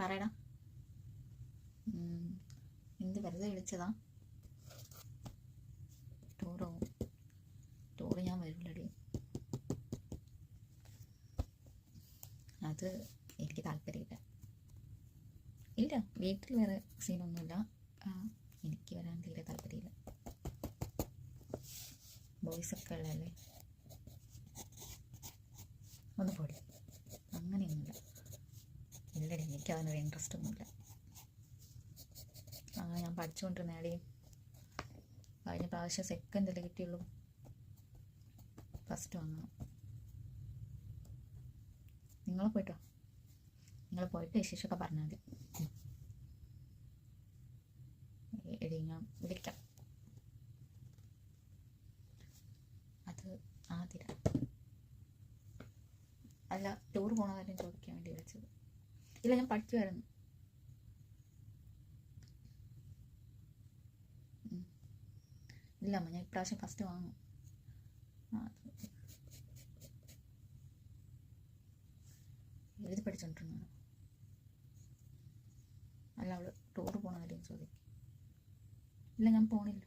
പറയടാ. എന്ത് വെറുതെ വിളിച്ചതാ? ടൂറ് ഞാൻ വരില്ലടി. അത് എനിക്ക് താല്പര്യമില്ല. ഇല്ല, വീട്ടിൽ വേറെ സീനൊന്നുമില്ല. എനിക്ക് വരാൻ തീരെ താല്പര്യമില്ല. ബോയ്സൊക്കെ ഉള്ളതല്ലേ. ഒന്ന് പോടി. അങ്ങനെയൊന്നുമില്ല. ഇല്ലടി, എനിക്ക് അതിനൊരു ഇൻട്രസ്റ്റ് ഒന്നുമില്ല. ഞാൻ പഠിച്ചുകൊണ്ടിരുന്നേടി. കഴിഞ്ഞ പ്രാവശ്യം സെക്കൻഡല്ലേ കിട്ടിയുള്ളൂ. ഫസ്റ്റ് വന്നു. നിങ്ങൾ പോയിട്ടോ. നിങ്ങൾ പോയിട്ട് വിശേഷമൊക്കെ പറഞ്ഞാൽ മതി. എടി ഞാൻ വിളിക്കാം. അത് ആതിര. അല്ല, ടൂർ പോണ കാര്യം ചോദിക്കാൻ വേണ്ടി വിളിച്ചത്. ഇല്ല, ഞാൻ പഠിക്കുമായിരുന്നു. ഇല്ല അമ്മ, ഞാൻ ഇപ്രാവശ്യം ഫസ്റ്റ് വാങ്ങും. എഴുതി പഠിച്ചോണ്ടിരുന്നോ? അല്ല, അവള് ടൂർ പോണ കാര്യം ചോദിക്കും. ഇല്ല, ഞാൻ പോണില്ല.